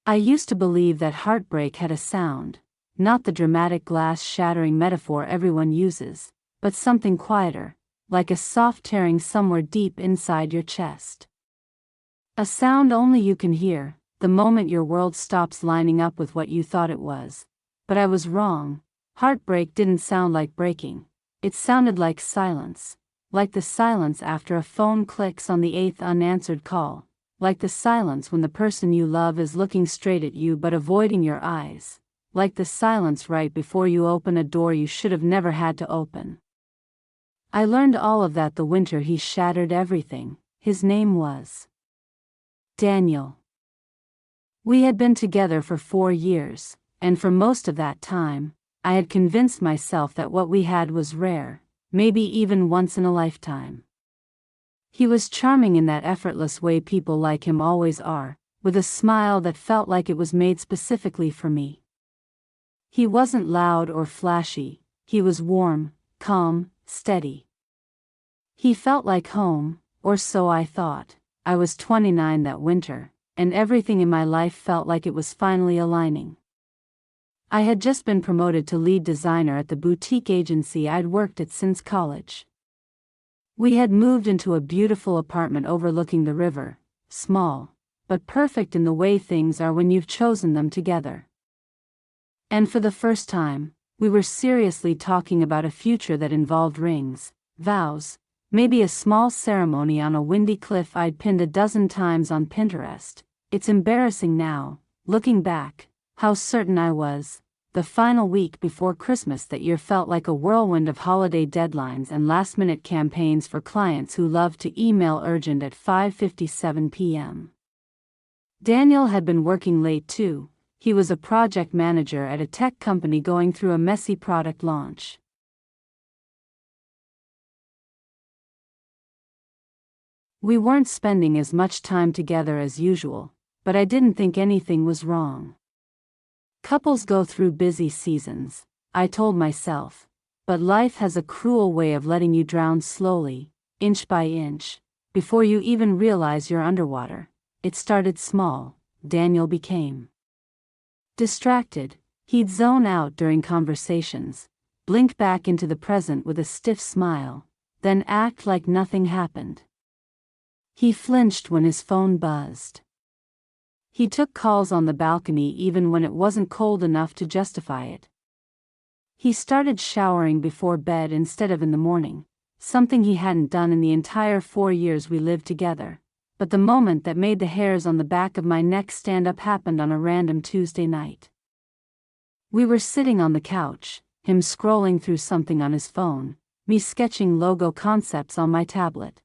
I used to believe that heartbreak had a sound, not the dramatic glass-shattering metaphor everyone uses, but something quieter, like a soft tearing somewhere deep inside your chest. A sound only you can hear, the moment your world stops lining up with what you thought it was. But I was wrong. Heartbreak didn't sound like breaking. It sounded like silence. Like the silence after a phone clicks on the 8th unanswered call. Like the silence when the person you love is looking straight at you but avoiding your eyes. Like the silence right before you open a door you should have never had to open. I learned all of that the winter he shattered everything. His name was Daniel. We had been together for 4 years, and for most of that time, I had convinced myself that what we had was rare, maybe even once in a lifetime. He was charming in that effortless way people like him always are, with a smile that felt like it was made specifically for me. He wasn't loud or flashy, he was warm, calm, steady. He felt like home, or so I thought. I was 29 that winter, and everything in my life felt like it was finally aligning. I had just been promoted to lead designer at the boutique agency I'd worked at since college. We had moved into a beautiful apartment overlooking the river, small, but perfect in the way things are when you've chosen them together. And for the first time, we were seriously talking about a future that involved rings, vows, maybe a small ceremony on a windy cliff I'd pinned a dozen times on Pinterest. It's embarrassing now, looking back, how certain I was. The final week before Christmas that year felt like a whirlwind of holiday deadlines and last-minute campaigns for clients who loved to email urgent at 5:57 p.m. Daniel had been working late too. He was a project manager at a tech company going through a messy product launch. We weren't spending as much time together as usual, but I didn't think anything was wrong. Couples go through busy seasons, I told myself, but life has a cruel way of letting you drown slowly, inch by inch, before you even realize you're underwater. It started small. Daniel became distracted. He'd zone out during conversations, blink back into the present with a stiff smile, then act like nothing happened. He flinched when his phone buzzed. He took calls on the balcony even when it wasn't cold enough to justify it. He started showering before bed instead of in the morning, something he hadn't done in the entire 4 years we lived together. But the moment that made the hairs on the back of my neck stand up happened on a random Tuesday night. We were sitting on the couch, him scrolling through something on his phone, me sketching logo concepts on my tablet.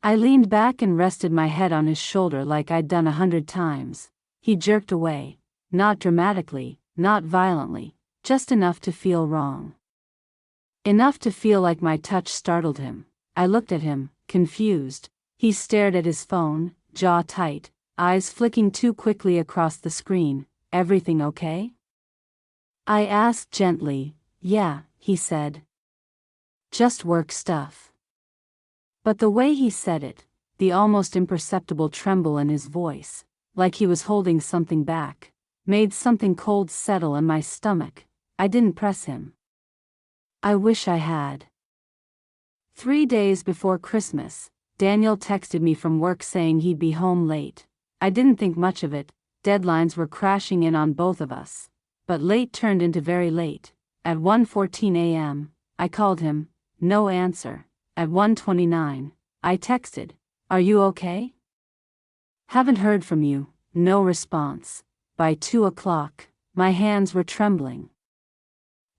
I leaned back and rested my head on his shoulder like I'd done 100 times. He jerked away, not dramatically, not violently, just enough to feel wrong. Enough to feel like my touch startled him. I looked at him, confused. He stared at his phone, jaw tight, eyes flicking too quickly across the screen. Everything okay? I asked gently. Yeah, he said. Just work stuff. But the way he said it, the almost imperceptible tremble in his voice, like he was holding something back, made something cold settle in my stomach. I didn't press him. I wish I had. 3 days before Christmas, Daniel texted me from work saying he'd be home late. I didn't think much of it. Deadlines were crashing in on both of us. But late turned into very late. At 1:14 a.m., I called him. No answer. At 1:29, I texted, "Are you okay?" "Haven't heard from you." No response. By 2 o'clock, my hands were trembling.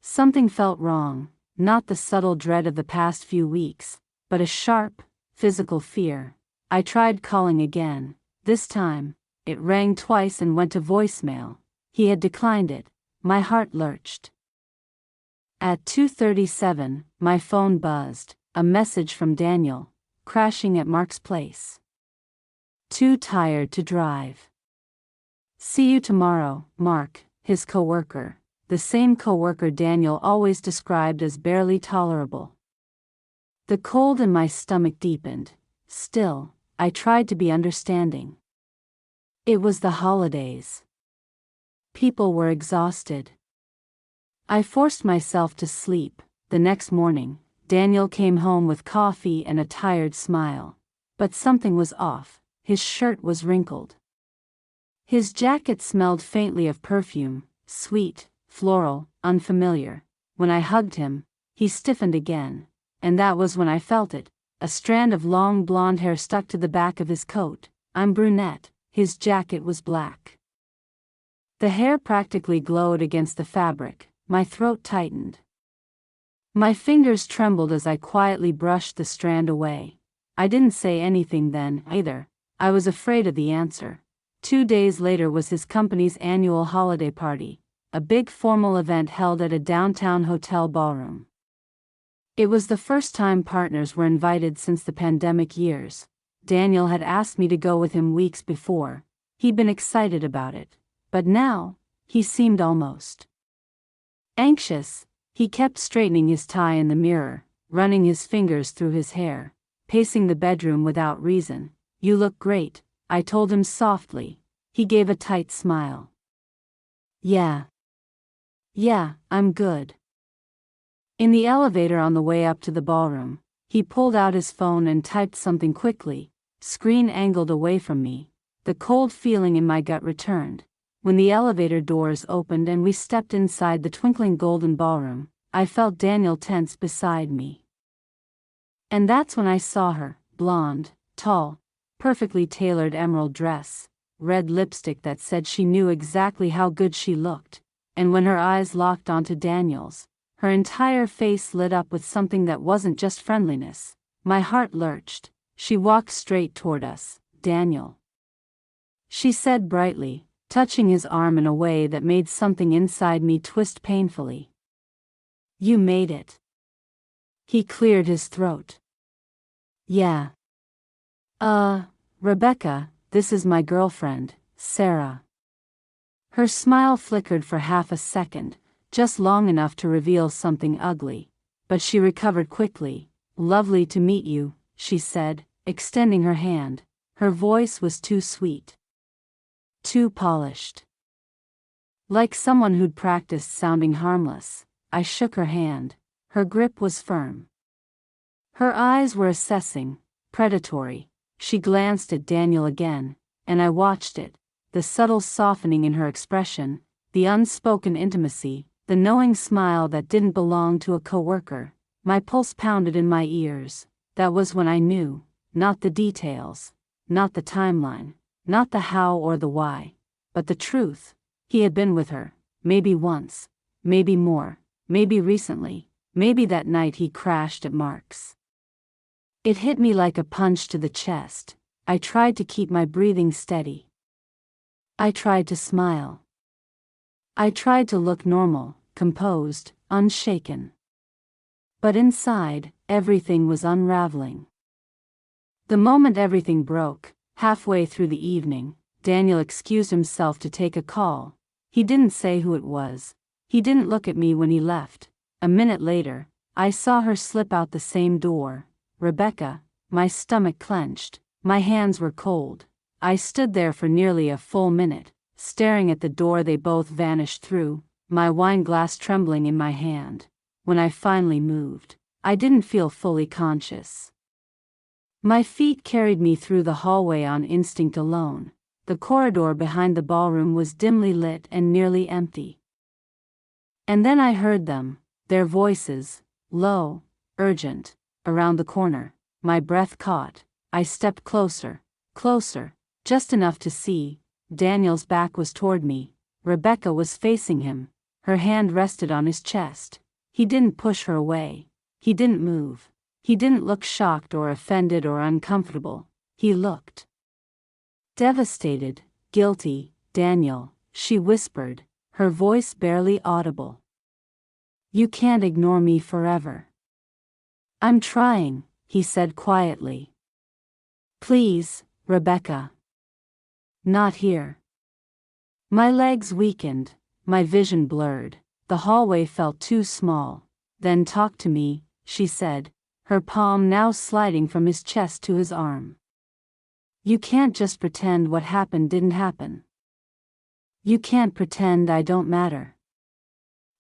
Something felt wrong, not the subtle dread of the past few weeks, but a sharp, physical fear. I tried calling again. This time, it rang twice and went to voicemail. He had declined it. My heart lurched. At 2:37, my phone buzzed. A message from Daniel, crashing at Mark's place. Too tired to drive. See you tomorrow, Mark, his coworker, the same coworker Daniel always described as barely tolerable. The cold in my stomach deepened. Still, I tried to be understanding. It was the holidays. People were exhausted. I forced myself to sleep. The next morning, Daniel came home with coffee and a tired smile. But something was off. His shirt was wrinkled. His jacket smelled faintly of perfume, sweet, floral, unfamiliar. When I hugged him, he stiffened again, and that was when I felt it. A strand of long blonde hair stuck to the back of his coat. I'm brunette, his jacket was black. The hair practically glowed against the fabric. My throat tightened. My fingers trembled as I quietly brushed the strand away. I didn't say anything then, either. I was afraid of the answer. 2 days later was his company's annual holiday party, a big formal event held at a downtown hotel ballroom. It was the first time partners were invited since the pandemic years. Daniel had asked me to go with him weeks before. He'd been excited about it. But now, he seemed almost anxious. He kept straightening his tie in the mirror, running his fingers through his hair, pacing the bedroom without reason. You look great, I told him softly. He gave a tight smile. Yeah, I'm good. In the elevator on the way up to the ballroom, he pulled out his phone and typed something quickly, screen angled away from me. The cold feeling in my gut returned. When the elevator doors opened and we stepped inside the twinkling golden ballroom, I felt Daniel tense beside me. And that's when I saw her, blonde, tall, perfectly tailored emerald dress, red lipstick that said she knew exactly how good she looked, and when her eyes locked onto Daniel's, her entire face lit up with something that wasn't just friendliness. My heart lurched. She walked straight toward us. Daniel, she said brightly, touching his arm in a way that made something inside me twist painfully. You made it. He cleared his throat. Yeah. Rebecca, this is my girlfriend, Sarah. Her smile flickered for half a second, just long enough to reveal something ugly, but she recovered quickly. Lovely to meet you, she said, extending her hand. Her voice was too sweet. Too polished. Like someone who'd practiced sounding harmless. I shook her hand. Her grip was firm. Her eyes were assessing, predatory. She glanced at Daniel again, and I watched it, the subtle softening in her expression, the unspoken intimacy, the knowing smile that didn't belong to a coworker. My pulse pounded in my ears. That was when I knew, not the details, not the timeline, not the how or the why, but the truth. He had been with her, maybe once, maybe more, maybe recently, maybe that night he crashed at Mark's. It hit me like a punch to the chest. I tried to keep my breathing steady. I tried to smile. I tried to look normal, composed, unshaken. But inside, everything was unraveling. The moment everything broke, halfway through the evening, Daniel excused himself to take a call. He didn't say who it was. He didn't look at me when he left. A minute later, I saw her slip out the same door. Rebecca, my stomach clenched. My hands were cold. I stood there for nearly a full minute, staring at the door they both vanished through, my wine glass trembling in my hand. When I finally moved, I didn't feel fully conscious. My feet carried me through the hallway on instinct alone. The corridor behind the ballroom was dimly lit and nearly empty. And then I heard them, their voices, low, urgent, around the corner. My breath caught. I stepped closer, just enough to see. Daniel's back was toward me. Rebecca was facing him. Her hand rested on his chest. He didn't push her away. He didn't move. He didn't look shocked or offended or uncomfortable. He looked devastated, guilty. Daniel, she whispered, her voice barely audible. You can't ignore me forever. I'm trying, he said quietly. Please, Rebecca. Not here. My legs weakened, my vision blurred. The hallway felt too small. Then talk to me, she said, her palm now sliding from his chest to his arm. You can't just pretend what happened didn't happen. You can't pretend I don't matter.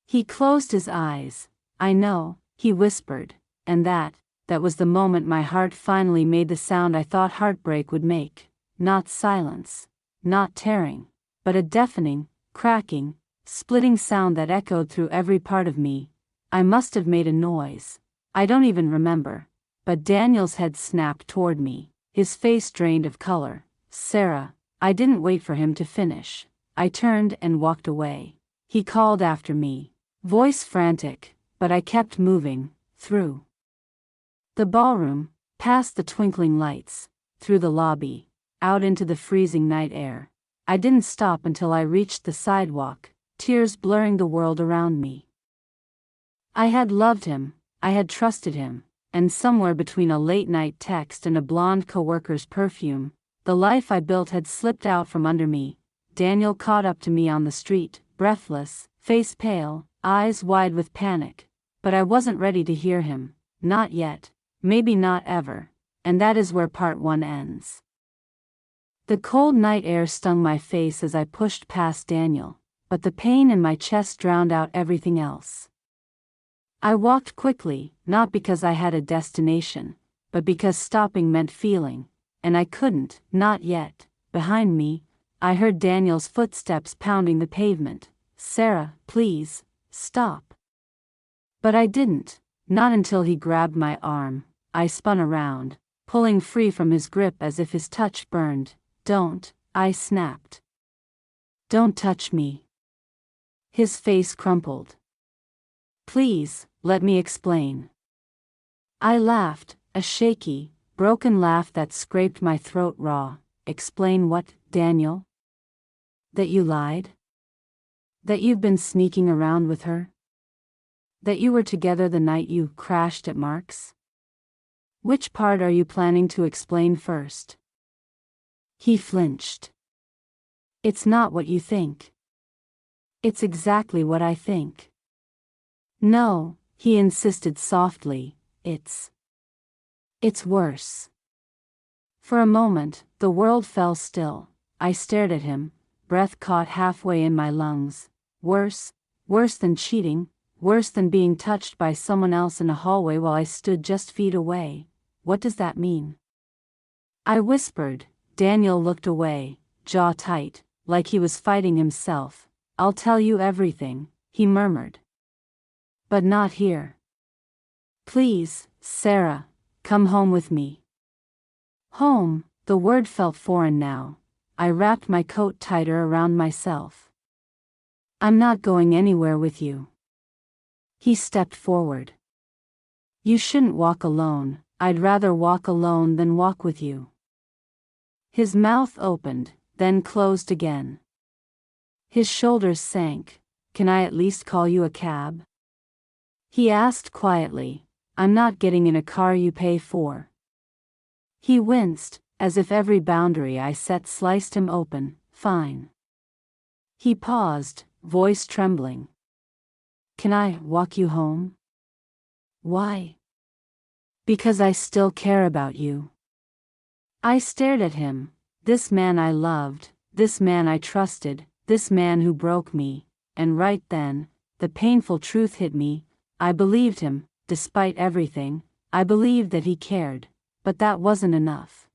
He closed his eyes. I know, he whispered, and that was the moment my heart finally made the sound I thought heartbreak would make. Not silence, not tearing, but a deafening, cracking, splitting sound that echoed through every part of me. I must have made a noise. I don't even remember. But Daniel's head snapped toward me, his face drained of color. Sarah. I didn't wait for him to finish. I turned and walked away. He called after me, voice frantic, but I kept moving, through the ballroom, past the twinkling lights, through the lobby, out into the freezing night air. I didn't stop until I reached the sidewalk, tears blurring the world around me. I had loved him, I had trusted him, and somewhere between a late-night text and a blonde coworker's perfume, the life I built had slipped out from under me. Daniel caught up to me on the street, breathless, face pale, eyes wide with panic. But I wasn't ready to hear him. Not yet, maybe not ever, and that is where part 1 ends. The cold night air stung my face as I pushed past Daniel, but the pain in my chest drowned out everything else. I walked quickly, not because I had a destination, but because stopping meant feeling, and I couldn't, not yet. Behind me, I heard Daniel's footsteps pounding the pavement. Sarah, please, stop. But I didn't, not until he grabbed my arm. I spun around, pulling free from his grip as if his touch burned. Don't, I snapped. Don't touch me. His face crumpled. Please, let me explain. I laughed, a shaky, broken laugh that scraped my throat raw. Explain what, Daniel? That you lied? That you've been sneaking around with her? That you were together the night you crashed at Mark's? Which part are you planning to explain first? He flinched. It's not what you think. It's exactly what I think. No, he insisted softly, it's worse. For a moment, the world fell still. I stared at him, breath caught halfway in my lungs. Worse than cheating, worse than being touched by someone else in a hallway while I stood just feet away. What does that mean? I whispered. Daniel looked away, jaw tight, like he was fighting himself. I'll tell you everything, he murmured. But not here. Please, Sarah, come home with me. Home, the word felt foreign now. I wrapped my coat tighter around myself. I'm not going anywhere with you. He stepped forward. You shouldn't walk alone. I'd rather walk alone than walk with you. His mouth opened, then closed again. His shoulders sank. Can I at least call you a cab? He asked quietly. I'm not getting in a car you pay for. He winced, as if every boundary I set sliced him open. Fine. He paused, voice trembling. Can I walk you home? Why? Because I still care about you. I stared at him, this man I loved, this man I trusted, this man who broke me, and right then, the painful truth hit me. I believed him, despite everything. I believed that he cared, but that wasn't enough.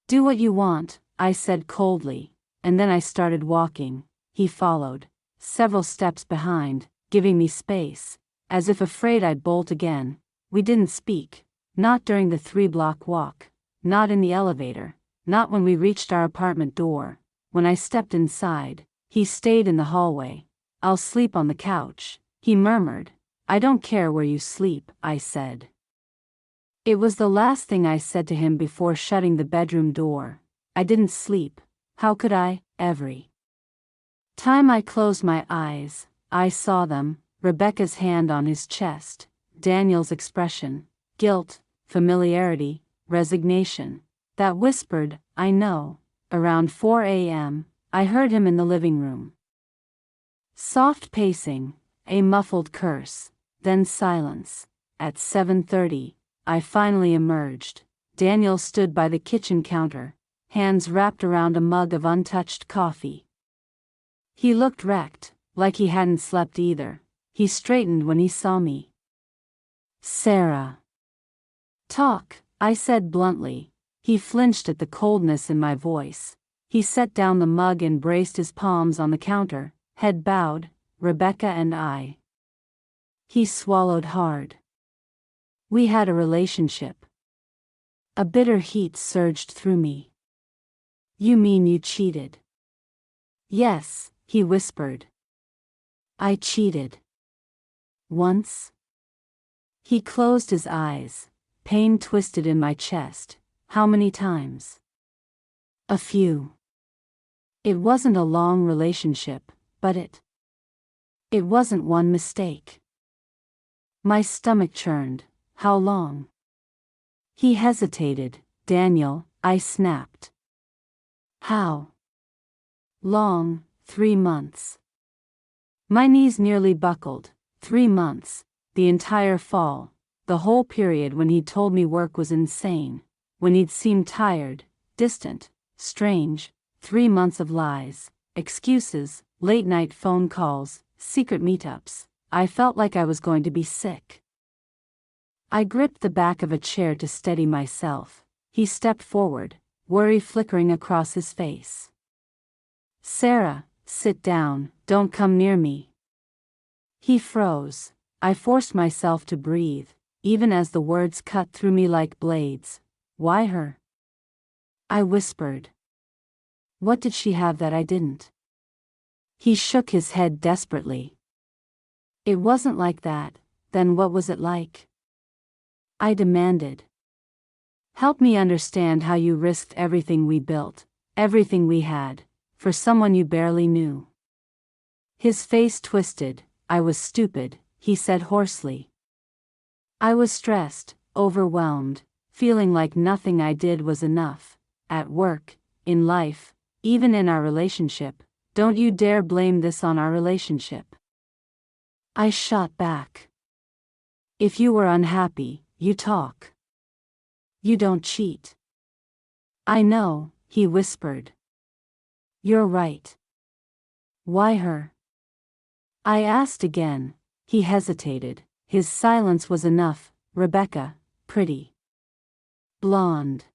Do what you want, I said coldly, and then I started walking. He followed, several steps behind, giving me space, as if afraid I'd bolt again. We didn't speak, not during the 3-block walk, not in the elevator, not when we reached our apartment door. When I stepped inside, he stayed in the hallway. I'll sleep on the couch, he murmured. I don't care where you sleep, I said. It was the last thing I said to him before shutting the bedroom door. I didn't sleep. How could I? Every time I closed my eyes, I saw them, Rebecca's hand on his chest, Daniel's expression, guilt, familiarity, resignation, that whispered, I know. Around 4 a.m., I heard him in the living room. Soft pacing, a muffled curse, then silence. At 7:30, I finally emerged. Daniel stood by the kitchen counter, hands wrapped around a mug of untouched coffee. He looked wrecked, like he hadn't slept either. He straightened when he saw me. "Sarah." "Talk," I said bluntly. He flinched at the coldness in my voice. He set down the mug and braced his palms on the counter, head bowed. "Rebecca and I." He swallowed hard. "We had a relationship." A bitter heat surged through me. "You mean you cheated?" "Yes," he whispered. "I cheated. Once." He closed his eyes. Pain twisted in my chest. "How many times?" "A few." It wasn't a long relationship, but it wasn't one mistake. My stomach churned. "How long?" He hesitated. "Daniel," I snapped. "How long?" 3 months. My knees nearly buckled. 3 months. The entire fall. The whole period when he'd told me work was insane. When he'd seemed tired, distant, strange. 3 months of lies, excuses, late-night phone calls, secret meetups. I felt like I was going to be sick. I gripped the back of a chair to steady myself. He stepped forward, worry flickering across his face. "Sarah, sit down, don't come near me." He froze. I forced myself to breathe, even as the words cut through me like blades. "Why her?" I whispered. "What did she have that I didn't?" He shook his head desperately. "It wasn't like that." "Then what was it like?" I demanded. "Help me understand how you risked everything we built, everything we had, for someone you barely knew." His face twisted. "I was stupid," he said hoarsely. "I was stressed, overwhelmed, feeling like nothing I did was enough. At work, in life, even in our relationship. Don't you dare blame this on our relationship." I shot back. "If you were unhappy, you talk. You don't cheat." "I know," he whispered. "You're right." "Why her?" I asked again. He hesitated. His silence was enough. "Rebecca, pretty. Blonde.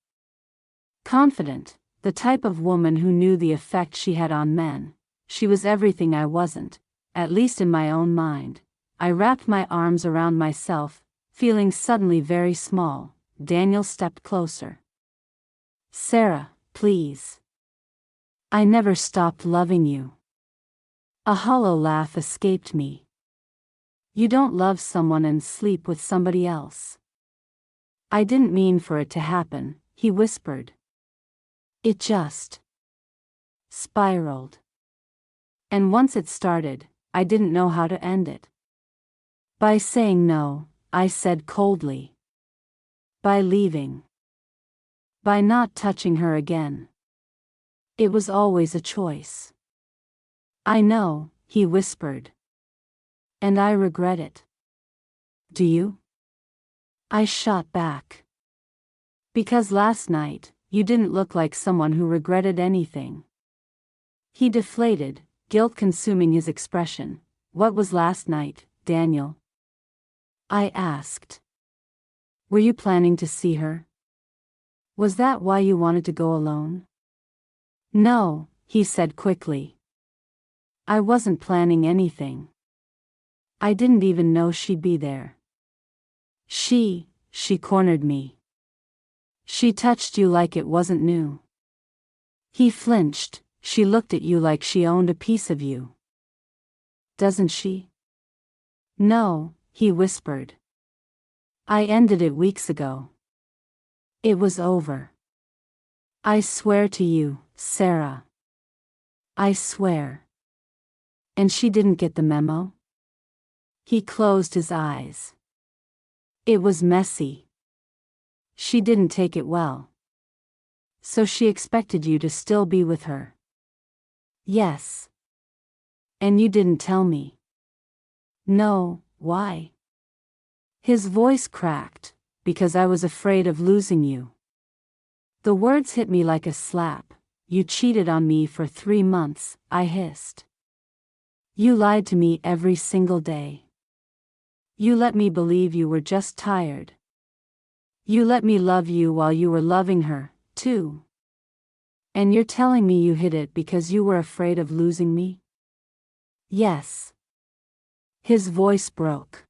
Confident. The type of woman who knew the effect she had on men. She was everything I wasn't, at least in my own mind." I wrapped my arms around myself, feeling suddenly very small. Daniel stepped closer. "Sarah, please. I never stopped loving you." A hollow laugh escaped me. "You don't love someone and sleep with somebody else." "I didn't mean for it to happen," he whispered. "It just spiraled. And once it started, I didn't know how to end it." "By saying no," I said coldly. "By leaving. By not touching her again. It was always a choice." "I know," he whispered. "And I regret it." "Do you?" I shot back. "Because last night, you didn't look like someone who regretted anything." He deflated, guilt consuming his expression. "What was last night, Daniel?" I asked. "Were you planning to see her? Was that why you wanted to go alone?" "No," he said quickly. "I wasn't planning anything. I didn't even know she'd be there." She cornered me. "She touched you like it wasn't new." He flinched. "She looked at you like she owned a piece of you." "Doesn't she?" "No," he whispered. "I ended it weeks ago. It was over. I swear to you, Sarah. I swear." "And she didn't get the memo?" He closed his eyes. "It was messy. She didn't take it well. So she expected you to still be with her." "Yes." "And you didn't tell me." "No, why?" His voice cracked. "Because I was afraid of losing you." The words hit me like a slap. You cheated on me for 3 months, I hissed. You lied to me every single day. You let me believe you were just tired. You let me love you while you were loving her, too. And you're telling me you hid it because you were afraid of losing me? Yes. His voice broke.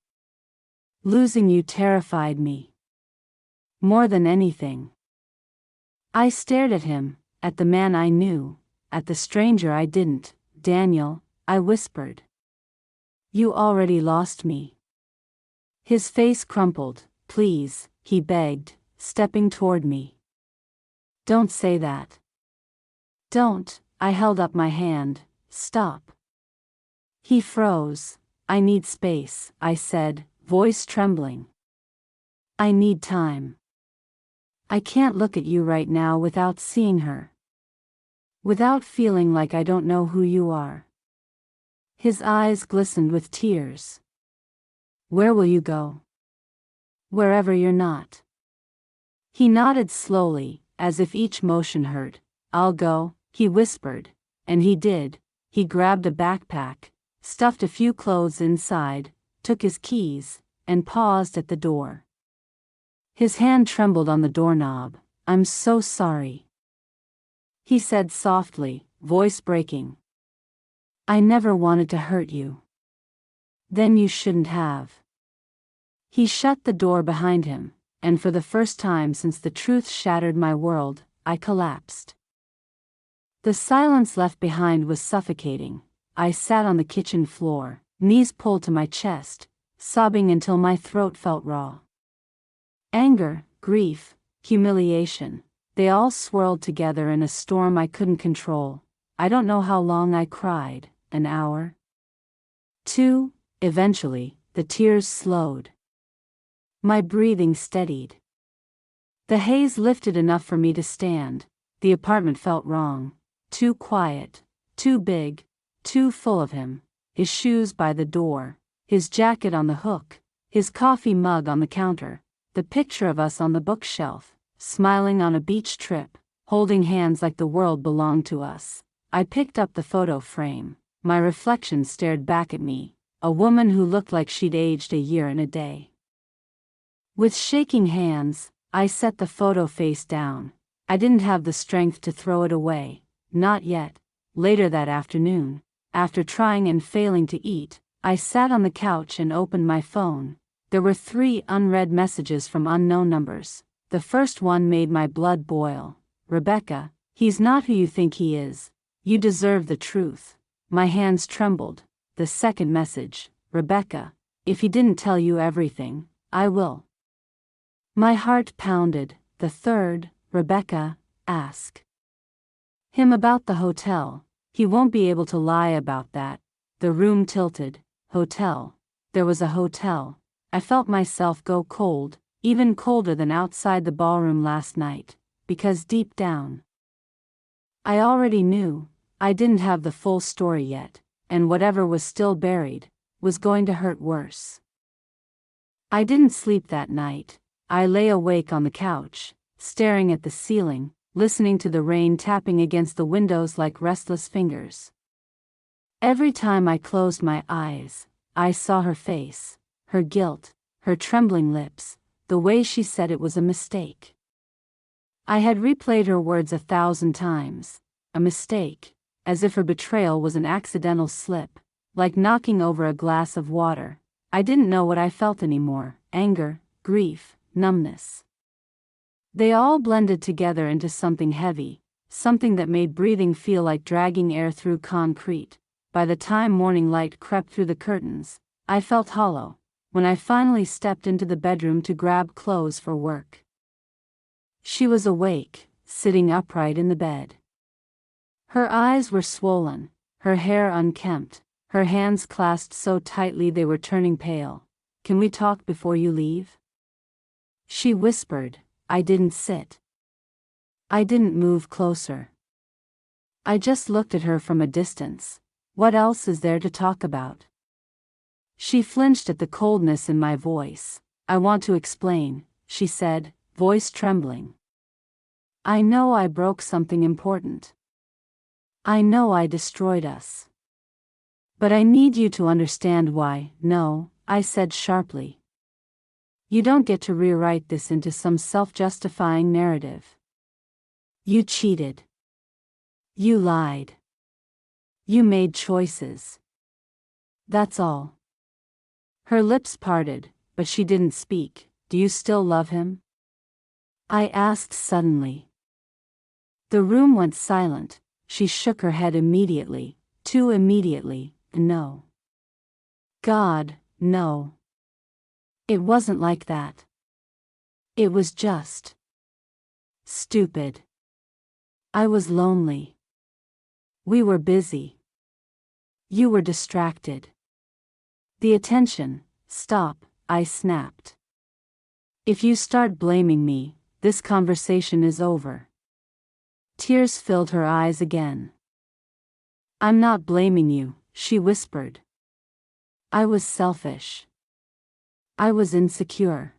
Losing you terrified me. More than anything. I stared at him, at the man I knew, at the stranger I didn't. Daniel, I whispered. You already lost me. His face crumpled. Please, he begged, stepping toward me. Don't say that. Don't, I held up my hand. Stop. He froze. I need space, I said, voice trembling. I need time. I can't look at you right now without seeing her. Without feeling like I don't know who you are. His eyes glistened with tears. Where will you go? Wherever you're not. He nodded slowly, as if each motion hurt. I'll go, he whispered. And he did. He grabbed a backpack, stuffed a few clothes inside, took his keys, and paused at the door. His hand trembled on the doorknob. I'm so sorry. He said softly, voice breaking. I never wanted to hurt you. Then you shouldn't have. He shut the door behind him, and for the first time since the truth shattered my world, I collapsed. The silence left behind was suffocating. I sat on the kitchen floor, knees pulled to my chest, sobbing until my throat felt raw. Anger, grief, humiliation, they all swirled together in a storm I couldn't control. I don't know how long I cried, an hour? 2, eventually, the tears slowed. My breathing steadied. The haze lifted enough for me to stand. The apartment felt wrong. Too quiet, too big, too full of him. His shoes by the door, his jacket on the hook, his coffee mug on the counter, the picture of us on the bookshelf, smiling on a beach trip, holding hands like the world belonged to us. I picked up the photo frame. My reflection stared back at me, a woman who looked like she'd aged a year in a day. With shaking hands, I set the photo face down. I didn't have the strength to throw it away, not yet. Later that afternoon, after trying and failing to eat, I sat on the couch and opened my phone. There were 3 unread messages from unknown numbers. The first one made my blood boil. Rebecca, he's not who you think he is. You deserve the truth. My hands trembled. The second message, Rebecca, if he didn't tell you everything, I will. My heart pounded. The third, Rebecca, ask him about the hotel. He won't be able to lie about that. The room tilted. Hotel. There was a hotel. I felt myself go cold, even colder than outside the ballroom last night, because deep down, I already knew. I didn't have the full story yet, and whatever was still buried, was going to hurt worse. I didn't sleep that night. I lay awake on the couch, staring at the ceiling, listening to the rain tapping against the windows like restless fingers. Every time I closed my eyes, I saw her face, her guilt, her trembling lips, the way she said it was a mistake. I had replayed her words 1,000 times. A mistake, as if her betrayal was an accidental slip, like knocking over a glass of water. I didn't know what I felt anymore. Anger, grief, numbness. They all blended together into something heavy, something that made breathing feel like dragging air through concrete. By the time morning light crept through the curtains, I felt hollow. When I finally stepped into the bedroom to grab clothes for work, she was awake, sitting upright in the bed. Her eyes were swollen, her hair unkempt, her hands clasped so tightly they were turning pale. Can we talk before you leave? She whispered. I didn't sit. I didn't move closer. I just looked at her from a distance. What else is there to talk about? She flinched at the coldness in my voice. I want to explain, she said, voice trembling. I know I broke something important. I know I destroyed us. But I need you to understand why. No, I said sharply. You don't get to rewrite this into some self-justifying narrative. You cheated. You lied. You made choices. That's all. Her lips parted, but she didn't speak. Do you still love him? I asked suddenly. The room went silent. She shook her head immediately, too immediately. No. God, no. It wasn't like that. It was just stupid. I was lonely. We were busy. You were distracted. The attention. Stop, I snapped. If you start blaming me, this conversation is over. Tears filled her eyes again. I'm not blaming you, she whispered. I was selfish. I was insecure.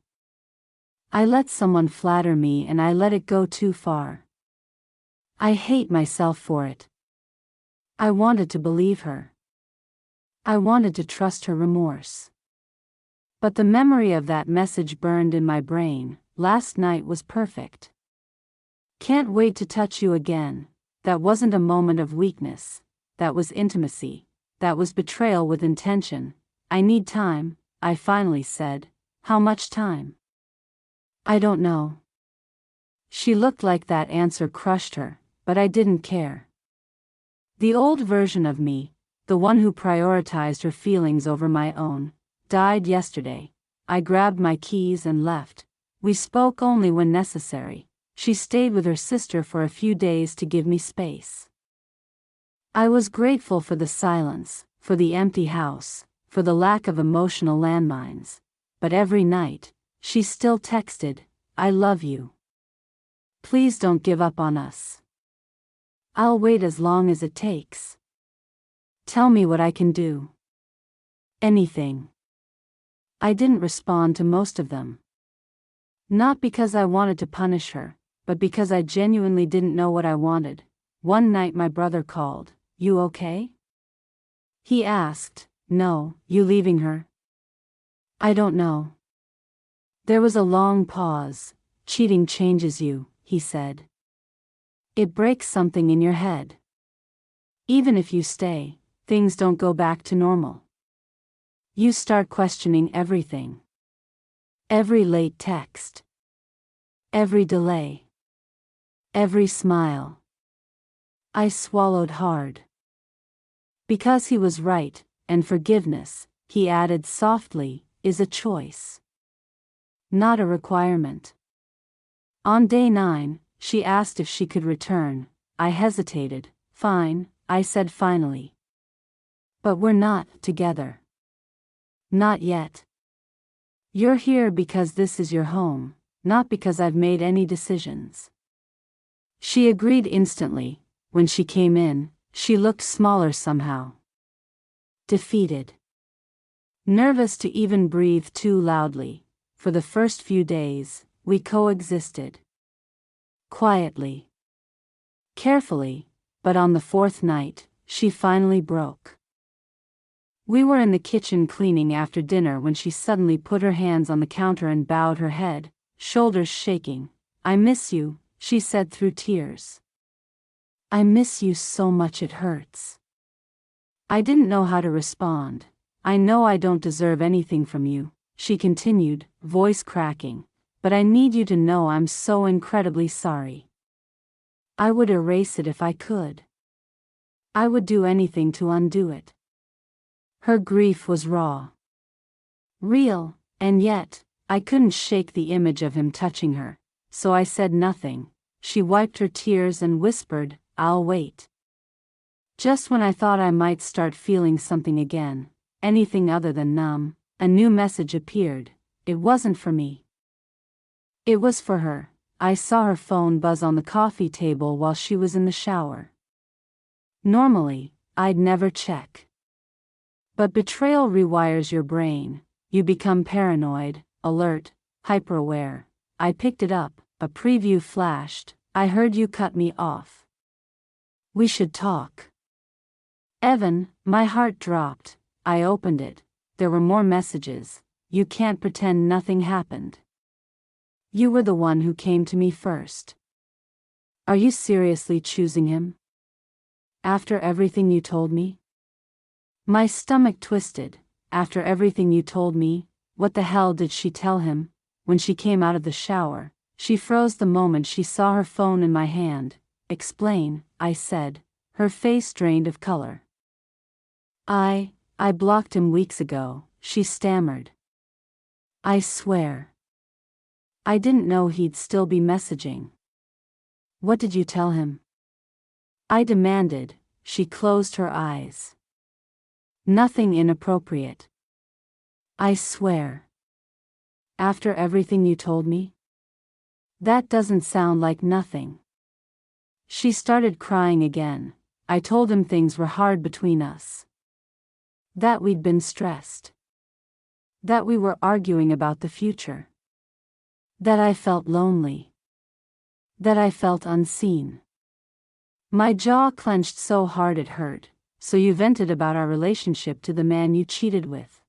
I let someone flatter me and I let it go too far. I hate myself for it. I wanted to believe her. I wanted to trust her remorse. But the memory of that message burned in my brain. Last night was perfect. Can't wait to touch you again. That wasn't a moment of weakness. That was intimacy. That was betrayal with intention. I need time, I finally said. How much time? I don't know. She looked like that answer crushed her, but I didn't care. The old version of me, the one who prioritized her feelings over my own, died yesterday. I grabbed my keys and left. We spoke only when necessary. She stayed with her sister for a few days to give me space. I was grateful for the silence, for the empty house, for the lack of emotional landmines. But every night, she still texted, I love you. Please don't give up on us. I'll wait as long as it takes. Tell me what I can do. Anything. I didn't respond to most of them. Not because I wanted to punish her, but because I genuinely didn't know what I wanted. One night my brother called. You okay? He asked. No, you leaving her? I don't know. There was a long pause. Cheating changes you, he said. It breaks something in your head. Even if you stay, things don't go back to normal. You start questioning everything. Every late text. Every delay. Every smile. I swallowed hard. Because he was right, and forgiveness, he added softly, is a choice. Not a requirement. On day 9, she asked if she could return. I hesitated. Fine, I said finally. But we're not together. Not yet. You're here because this is your home, not because I've made any decisions. She agreed instantly. When she came in, she looked smaller somehow. Defeated. Nervous to even breathe too loudly. For the first few days, we coexisted. Quietly. Carefully, but on the 4th night, she finally broke. We were in the kitchen cleaning after dinner when she suddenly put her hands on the counter and bowed her head, shoulders shaking. I miss you, she said through tears. I miss you so much it hurts. I didn't know how to respond. I know I don't deserve anything from you, she continued, voice cracking, but I need you to know I'm so incredibly sorry. I would erase it if I could. I would do anything to undo it. Her grief was raw. Real, and yet, I couldn't shake the image of him touching her, so I said nothing. She wiped her tears and whispered, I'll wait. Just when I thought I might start feeling something again, anything other than numb, a new message appeared. It wasn't for me. It was for her. I saw her phone buzz on the coffee table while she was in the shower. Normally, I'd never check. But betrayal rewires your brain. You become paranoid, alert, hyper-aware. I picked it up. A preview flashed. I heard you cut me off. We should talk. Evan, my heart dropped. I opened it. There were more messages. You can't pretend nothing happened. You were the one who came to me first. Are you seriously choosing him? After everything you told me? My stomach twisted. After everything you told me, what the hell did she tell him? When she came out of the shower, she froze the moment she saw her phone in my hand. Explain, I said, her face drained of color. I blocked him weeks ago, she stammered. I swear. I didn't know he'd still be messaging. What did you tell him? I demanded. She closed her eyes. Nothing inappropriate. I swear. After everything you told me? That doesn't sound like nothing. She started crying again. I told him things were hard between us. That we'd been stressed. That we were arguing about the future. That I felt lonely. That I felt unseen. My jaw clenched so hard it hurt. So you vented about our relationship to the man you cheated with.